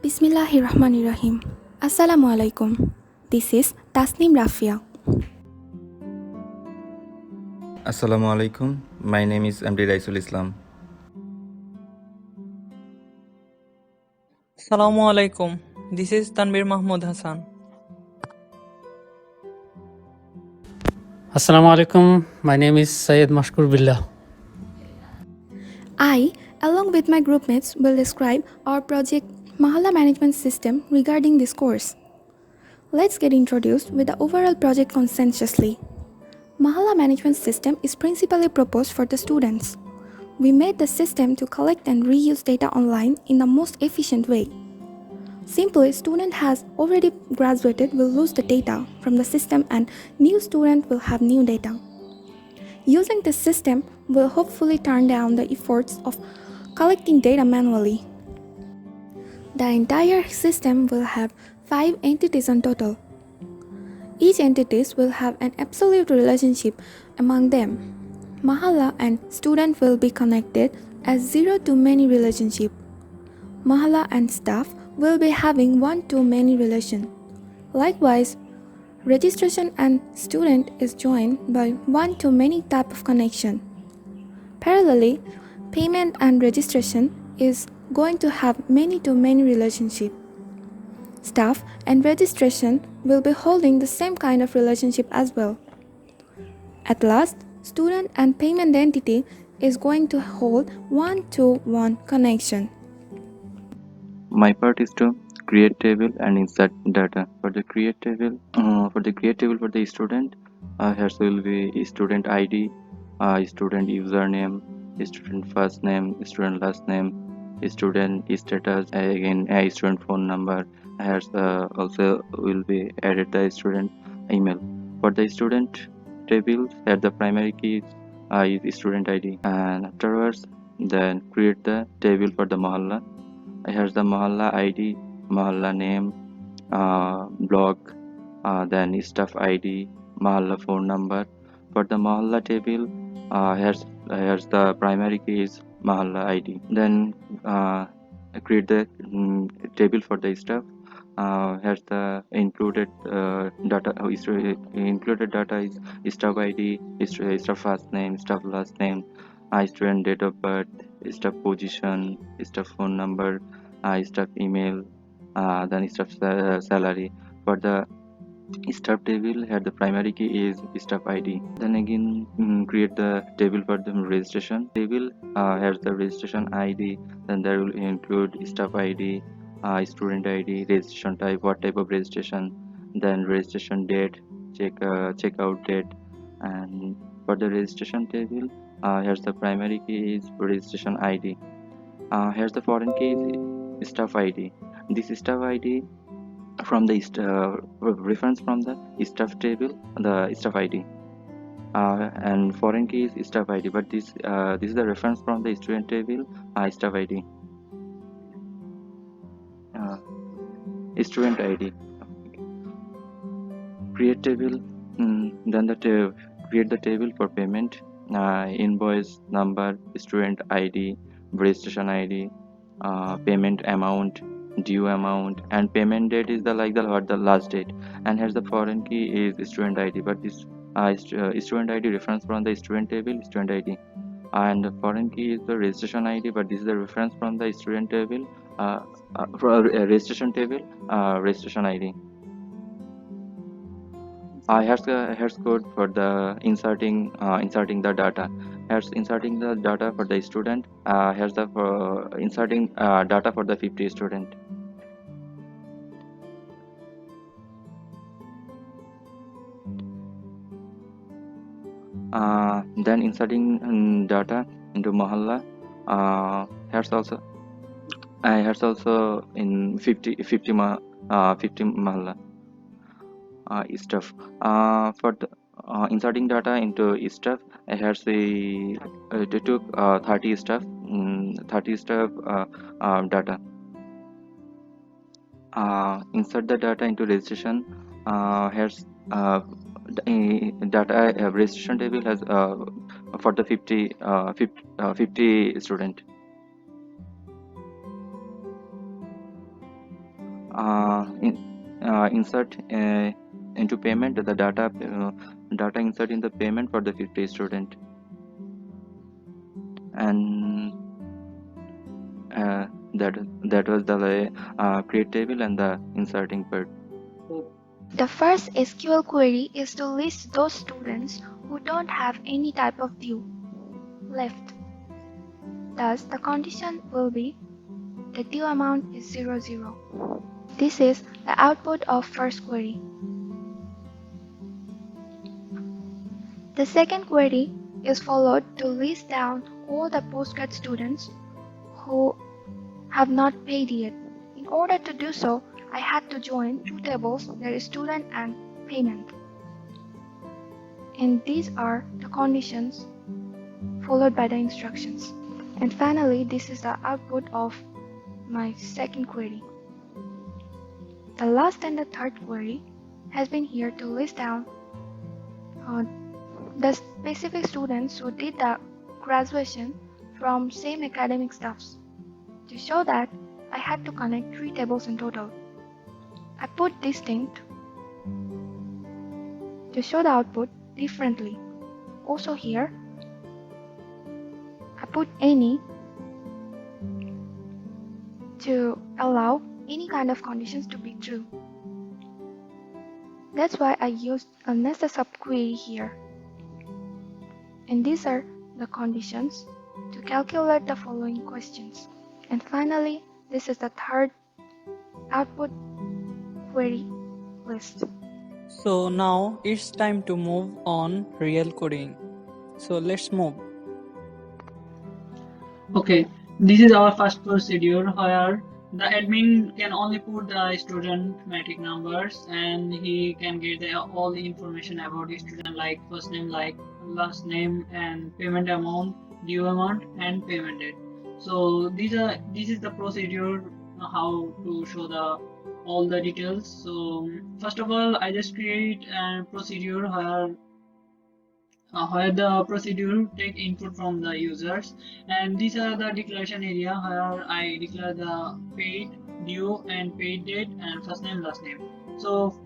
Bismillahirrahmanirrahim. Assalamualaikum. This is Tasnim Rafia. Assalamu alaikum. My name is MD Raisul Islam. Assalamu alaikum. This is Tanvir Mahmood Hassan. Assalamu alaikum. My name is Syed Mashkur Billah. I, along with my groupmates, will describe our project Mahalla Management System regarding this course. Let's get introduced with the overall project conscientiously. Mahalla Management System is principally proposed for the students. We made the system to collect and reuse data online in the most efficient way. Simply, student has already graduated will lose the data from the system and new student will have new data. Using this system will hopefully turn down the efforts of collecting data manually. The entire system will have 5 entities in total. Each entities will have an absolute relationship among them. Mahalla and student will be connected as zero-to-many relationship. Mahalla and staff will be having one-to-many relation. Likewise, registration and student is joined by one-to-many type of connection. Parallelly, payment and registration is going to have many-to-many relationship. Staff and registration will be holding the same kind of relationship as well. At last, student and payment entity is going to hold one-to-one connection. My part is to create table and insert data. For the create table for the student, here will be student ID, student username, student first name, student last name, student status, again a student phone number. Here also will be added the student email. For the student table, here the primary key is student ID, and afterwards then create the table for the Mahalla. Here's the Mahalla ID, Mahalla name, block, then staff ID, Mahalla phone number. For the Mahalla table, here's the primary key is Mahalla ID. Then create the table for the staff. Here's the included data. Included data is staff ID, staff first name, staff last name, student date of birth, staff position, staff phone number, staff email, then staff salary. For the staff table, here the primary key is staff ID. Then again create the table for the registration table. Here's the registration ID. Then there will include staff ID, student ID, registration type, what type of registration, then registration date, checkout date. And for the registration table, here's the primary key is registration ID. Here's the foreign key is staff ID. This staff ID from the reference from the staff table, the staff ID, and foreign key is staff ID, but this is the reference from the student table, staff ID, student ID. Create table, then create the table for payment, invoice number, student ID, registration ID, payment amount, due amount, and payment date is the last date. And here's the foreign key is student ID, but this student ID reference from the student table, student ID, and the foreign key is the registration ID, but this is the reference from the student table, for registration table, registration ID. Here's code for the inserting the data. Here's inserting the data for the student. Here's the inserting data for the 50 student. Then inserting data into Mahalla. Here's also in 50 Mahalla. Stuff for the inserting data into stuff. Here's the it took 30 stuff, 30 stuff data. Insert the data into registration. Here's data registration table has for the 50 student. insert into payment the data insert in the payment for the 50 student, and that was the create table and the inserting part. The first SQL query is to list those students who don't have any type of due left. Thus, the condition will be the due amount is 00. This is the output of first query. The second query is followed to list down all the postgrad students who have not paid yet. In order to do so, I had to join two tables, that is student and payment. And these are the conditions followed by the instructions. And finally, this is the output of my second query. The last and the third query has been here to list down the specific students who did the graduation from same academic stuffs. To show that, I had to connect 3 tables in total. I put distinct to show the output differently. Also here, I put any to allow any kind of conditions to be true. That's why I used a nested subquery here. And these are the conditions to calculate the following questions. And finally, this is the third output query list. So now it's time to move on real coding. So let's move. Okay, this is our first procedure where the admin can only put the student metric numbers and he can get all the information about the student like first name, like last name, and payment amount, due amount, and payment date. So this is the procedure how to show the all the details. So first of all, I just create a procedure where the procedure take input from the users, and these are the declaration area where I declare the paid, due, and paid date, and first name, last name. So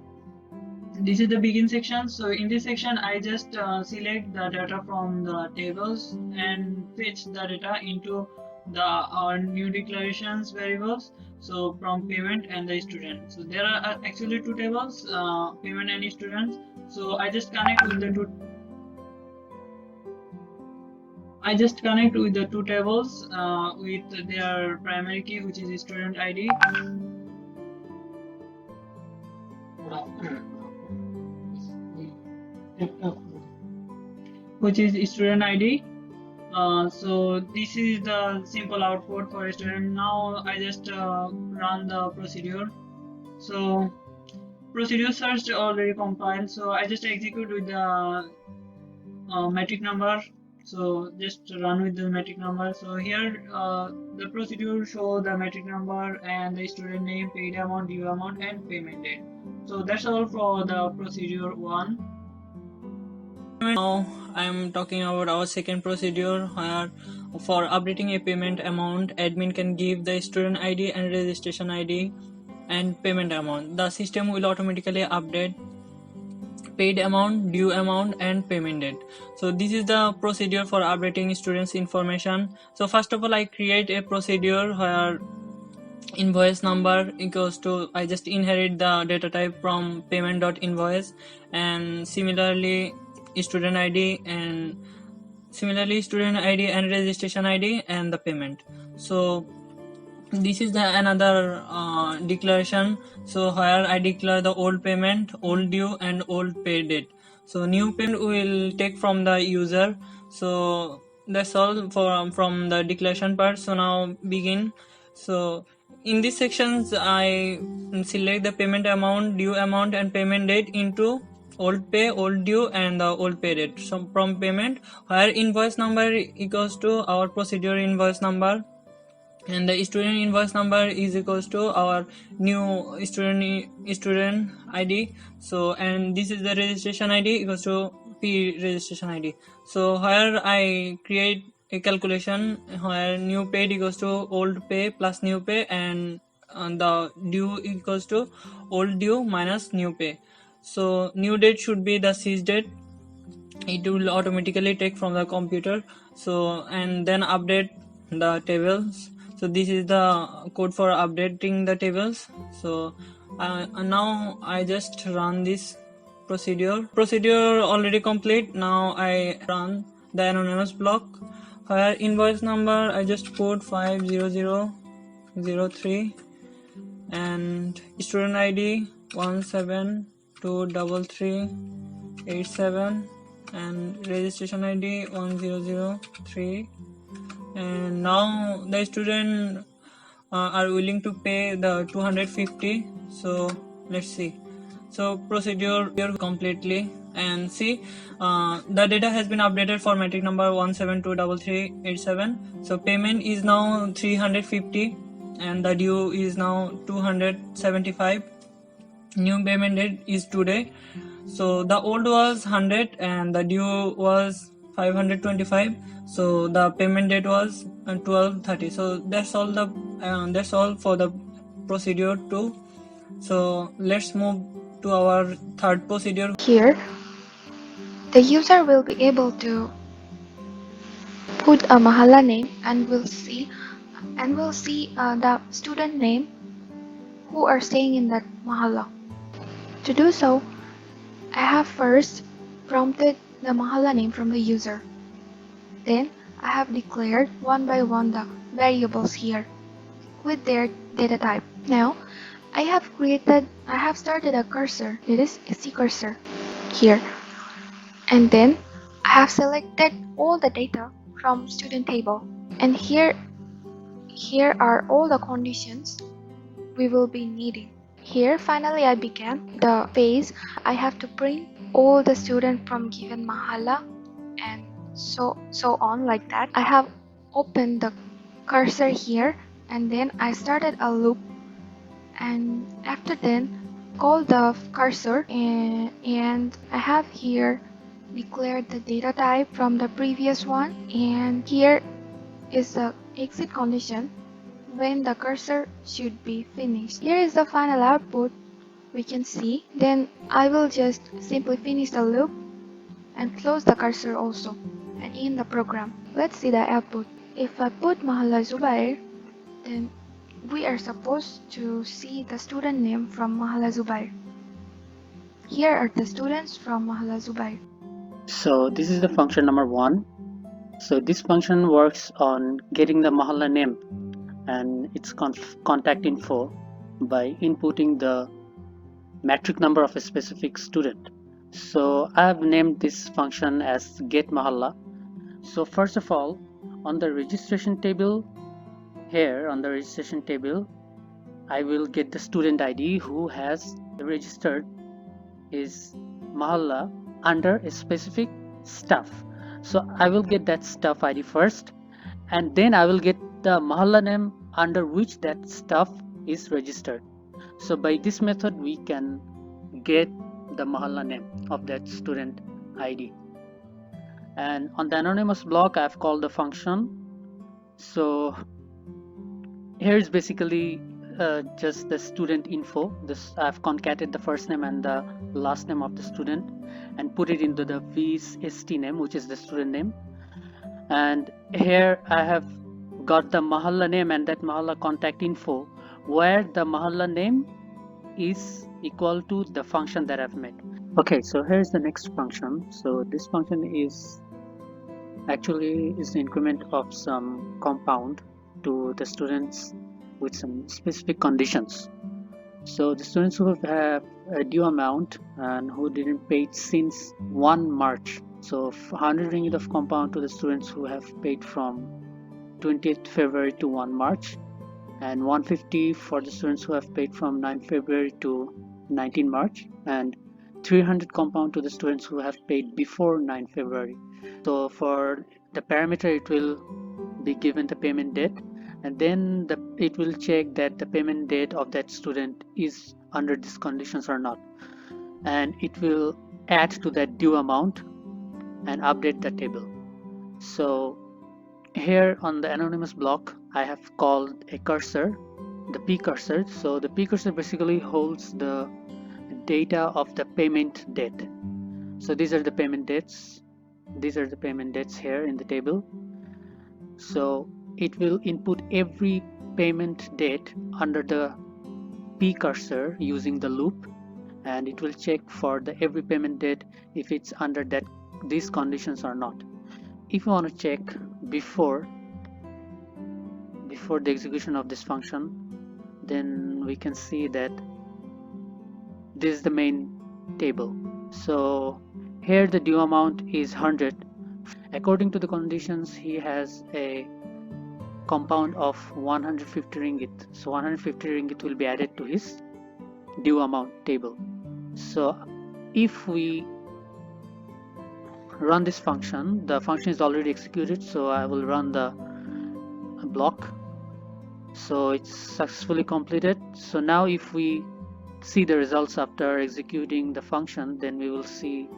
this is the begin section. So in this section I just select the data from the tables and fetch the data into the our new declarations variables, so from payment and the student. So there are actually two tables, payment and students. So I just connect with the two tables with their primary key, which is student ID, so this is the simple output for a student. Now I just run the procedure. So procedure search already compiled, so I just execute with the metric number. So just run with the metric number. So here the procedure show the metric number and the student name, paid amount, due amount, and payment date. So that's all for the procedure 1. Now I'm talking about our second procedure where for updating a payment amount, admin can give the student ID and registration ID and payment amount. The system will automatically update paid amount, due amount, and payment date. So this is the procedure for updating students information. So first of all, I create a procedure where invoice number equals to, I just inherit the data type from payment.invoice, and similarly student ID and registration ID and the payment. So this is the another declaration. So here I declare the old payment, old due, and old pay date. So new payment will take from the user. So that's all from the declaration part. So now begin. So in these sections I select the payment amount, due amount, and payment date into old pay, old due, and the old pay date. So from payment, where invoice number equals to our procedure invoice number, and the student invoice number is equals to our new student ID. So and this is the registration ID equals to P registration ID. So here I create a calculation where new paid equals to old pay plus new pay, and the due equals to old due minus new pay. So new date should be the cease date. It will automatically take from the computer. So and then update the tables. So this is the code for updating the tables. So now I just run this procedure already complete. Now I run the anonymous block, where invoice number I just put 50003 and student ID 1723387 and registration ID 1003. And now the student are willing to pay the 250. So let's see. So procedure completely, and see the data has been updated for metric number 1723387. So payment is now 350 and the due is now 275. New payment date is today. So the old was 100 and the due was 525. So the payment date was 12:30. So that's all for the procedure 2. So let's move to our third procedure. Here, the user will be able to put a Mahalla name and we'll see the student name who are staying in that Mahalla. To do so, I have first prompted the Mahalla name from the user. Then I have declared one by one the variables here with their data type. Now I have started a cursor, it is a C cursor here, and then I have selected all the data from student table, and here are all the conditions we will be needing. Here finally I began the phase. I have to print all the students from given Mahalla and so on like that. I have opened the cursor here and then I started a loop, and after then call the cursor and I have here declared the data type from the previous one, and here is the exit condition when the cursor should be finished. Here is the final output we can see. Then I will just simply finish the loop and close the cursor also and end the program. Let's see the output. If I put Mahalla Zubair, then we are supposed to see the student name from Mahalla Zubair. Here are the students from Mahalla Zubair. So this is the function number 1. So this function works on getting the Mahalla name and its contact info by inputting the metric number of a specific student. So I have named this function as getMahalla. So first of all, on the registration table, here on the registration table, I will get the student ID who has registered his Mahalla under a specific staff. So I will get that staff ID first, and then I will get the Mahalla name under which that staff is registered. So by this method we can get the Mahalla name of that student ID. And on the anonymous block I have called the function. So here is basically just the student info. This I've concatenated the first name and the last name of the student and put it into the VST name, which is the student name. And here I have got the Mahalla name and that Mahalla contact info, where the Mahalla name is equal to the function that I've made. Okay, so here's the next function. So this function is actually the increment of some compound to the students with some specific conditions. So the students who have a due amount and who didn't pay it since 1 March. So 100 ringgit of compound to the students who have paid from 20th February to 1 March, and 150 for the students who have paid from 9 February to 19 March, and 300 compound to the students who have paid before 9 February. So for the parameter it will be given the payment date, and then it will check that the payment date of that student is under these conditions or not, and it will add to that due amount and update the table. So here on the anonymous block I have called a cursor the P cursor. So the P cursor basically holds the data of the payment date. So these are the payment dates. These are the payment dates here in the table. So it will input every payment date under the P cursor using the loop, and it will check for the every payment date if it's under that these conditions or not. If you want to check before the execution of this function, then we can see that this is the main table. So here the due amount is 100. According to the conditions, he has a compound of 150 ringgit. So 150 ringgit will be added to his due amount table. So if we run this function, the function is already executed, so I will run the block. So it's successfully completed. So now if we see the results after executing the function, then we will see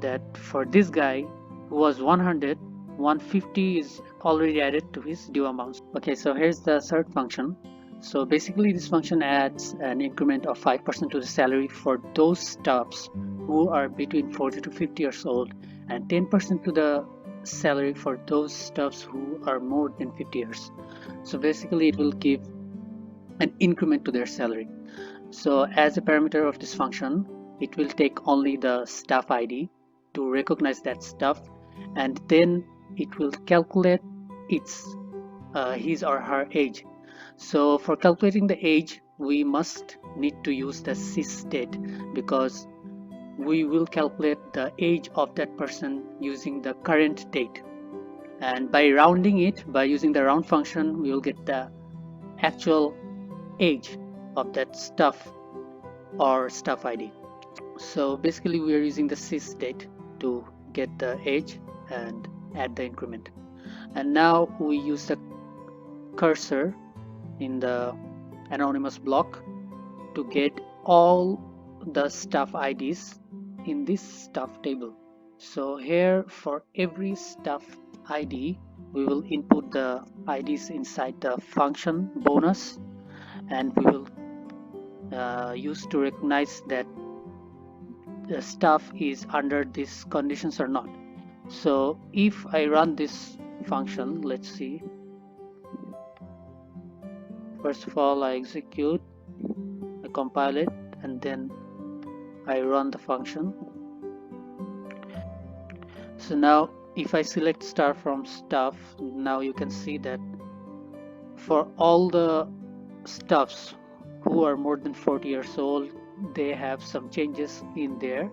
that for this guy who was 100, 150 is already added to his due amounts. Okay, so here's the third function. So basically this function adds an increment of 5% to the salary for those staffs who are between 40 to 50 years old, and 10% to the salary for those staffs who are more than 50 years. So basically it will give an increment to their salary. So as a parameter of this function, it will take only the staff ID to recognize that staff, and then it will calculate its his or her age. So for calculating the age, we must need to use the sysdate, because we will calculate the age of that person using the current date, and by rounding it, by using the round function, we will get the actual age of that staff or staff ID. So basically we are using the sysdate to get the age and add the increment. And now we use the cursor in the anonymous block to get all the staff IDs in this staff table. So here for every staff ID, we will input the IDs inside the function bonus, and we will use to recognize that the staff is under these conditions or not. So if I run this function, let's see. First of all, I execute, I compile it, and then I run the function. So now if I select star from staff, now you can see that for all the staffs who are more than 40 years old, they have some changes in their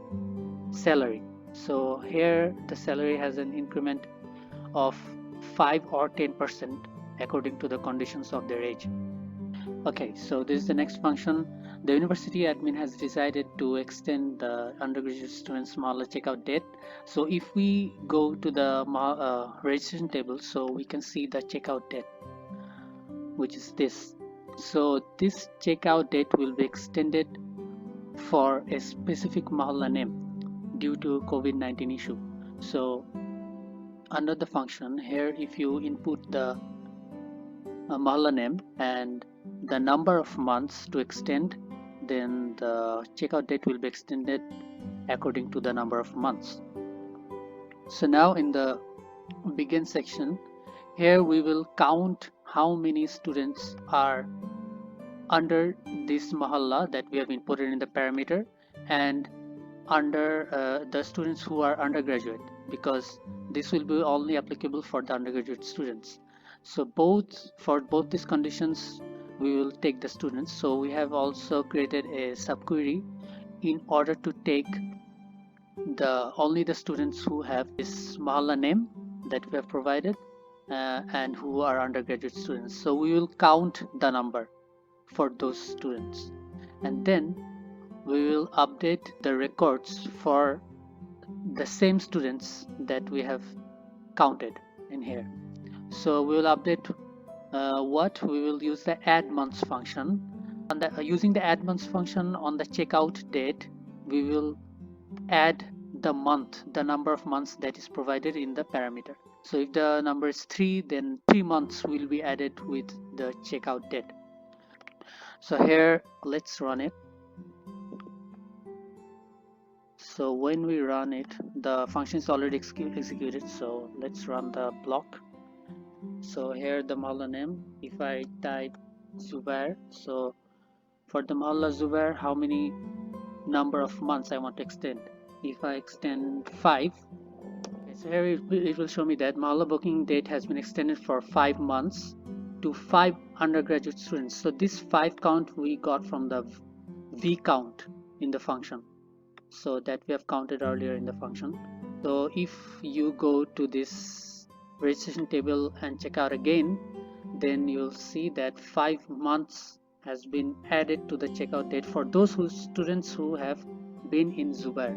salary. So here the salary has an increment of 5 or 10% according to the conditions of their age. Okay, so this is the next function. The university admin has decided to extend the undergraduate students Mahalla checkout date. So if we go to the registration table, so we can see the checkout date, which is this. So this checkout date will be extended for a specific Mahalla name due to COVID-19 issue. So under the function here, if you input the Mahalla name and the number of months to extend, then the checkout date will be extended according to the number of months. So now in the begin section, here we will count how many students are under this Mahalla that we have inputted in the parameter, and under the students who are undergraduate, because this will be only applicable for the undergraduate students. So for both these conditions we will take the students. So we have also created a subquery in order to take only the students who have this Mahalla name that we have provided and who are undergraduate students. So we will count the number for those students, and then we will update the records for the same students that we have counted in here. So we will update we will use the add months function. Using the add months function on the checkout date, we will add the month, the number of months that is provided in the parameter. So if the number is 3, then 3 months will be added with the checkout date. So here, let's run it. So when we run it, the function is already executed. So let's run the block. So here the Mahalla name, if I type Zubair, so for the Mahalla Zubair, how many number of months I want to extend? If I extend 5, okay, so here it will show me that Mahalla booking date has been extended for 5 months to 5 undergraduate students. So this 5 count we got from the v count in the function, so that we have counted earlier in the function. So if you go to this registration table and check out again, then you'll see that 5 months has been added to the checkout date for those students who have been in Zubair.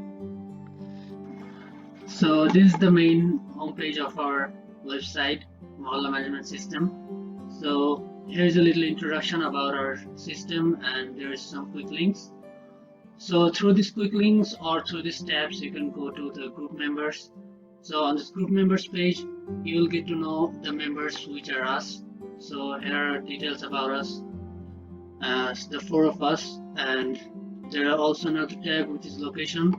So this is the main homepage of our website, Mahalla Management System. So here's a little introduction about our system, and there is some quick links. So through these quick links or through these tabs, you can go to the group members. So on this group members page, you will get to know the members, which are us. So here are details about us, the 4 of us, and there are also another tab which is location.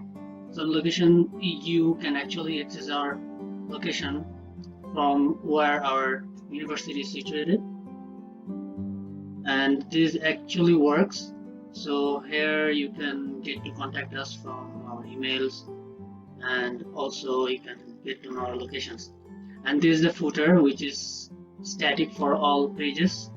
So location, you can actually access our location from where our university is situated, and this actually works. So here you can get to contact us from our emails, and also you can get to know our locations. And this is the footer, which is static for all pages.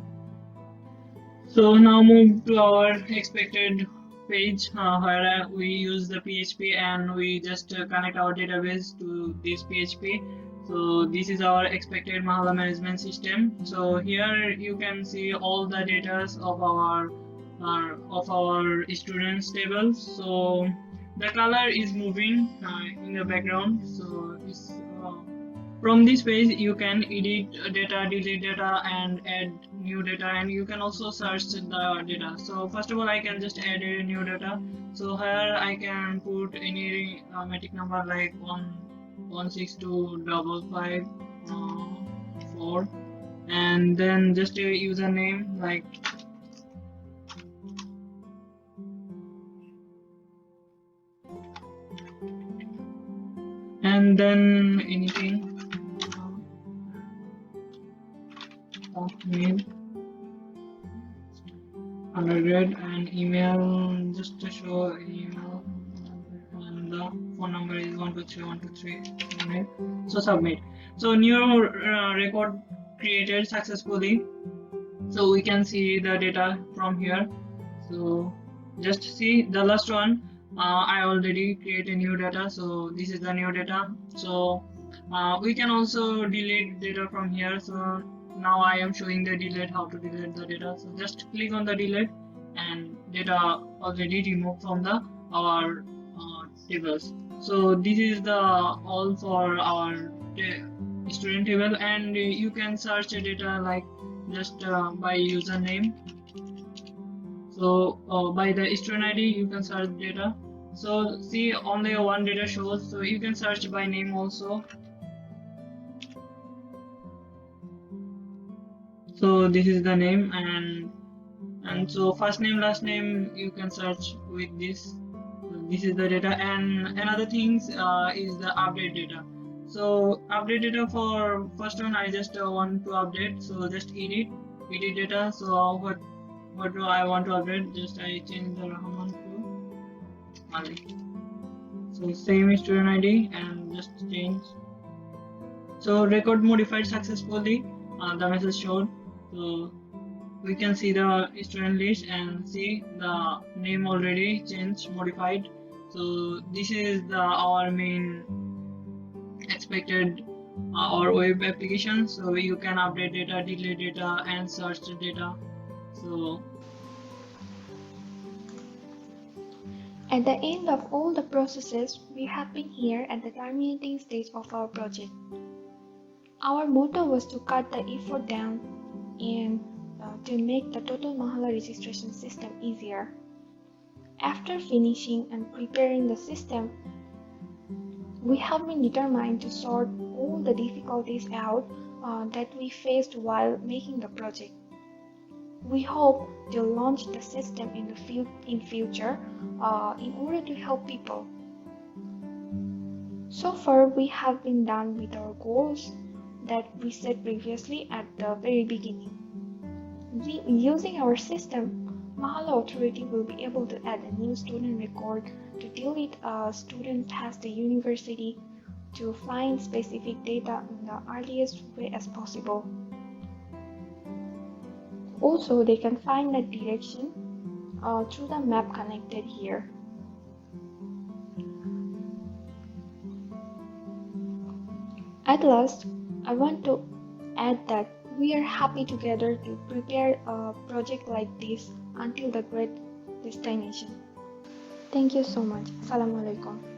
So now move to our expected page where we use the PHP and we just connect our database to this PHP. So this is our expected Mahalla management system. So here you can see all the data of our students table. So the color is moving in the background. So it's from this page you can edit data, delete data, and add new data, and you can also search the data. So first of all, I can just add a new data. So here I can put any matic number like 1625554, and then just a username like and then anything name, undergrad, and email, just to show email, and the phone number is 123 so submit. So new record created successfully. So we can see the data from here. So just see the last one. I already create a new data, so this is the new data. So we can also delete data from here. So now I am showing the delete, how to delete the data. So just click on the delete, and data already removed from the our tables. So this is the all for our student table, and you can search the data like just by username. So by the student ID you can search data. So see, only one data shows, so you can search by name also. So this is the name, and so first name, last name, you can search with this. So this is the data, and another things is the update data. So update data, for first one I just want to update, so just edit data. So what do I want to update? Just I change the Rahman to Ali. So same student ID and just change. So record modified successfully, the message showed. So we can see the student list and see the name already changed, modified. So this is our main expected our web application. So you can update data, delete data, and search the data. So At the end of all the processes, we have been here at the terminating stage of our project. Our motto was to cut the effort down and to make the total Mahalla registration system easier. After finishing and preparing the system, we have been determined to sort all the difficulties out that we faced while making the project. We hope to launch the system in future in order to help people. So far, we have been done with our goals that we set previously at the very beginning. Using our system, Mahala Authority will be able to add a new student record, to delete a student past the university, to find specific data in the earliest way as possible. Also, they can find the direction through the map connected here. At last, I want to add that we are happy together to prepare a project like this until the great destination. Thank you so much. Assalamualaikum.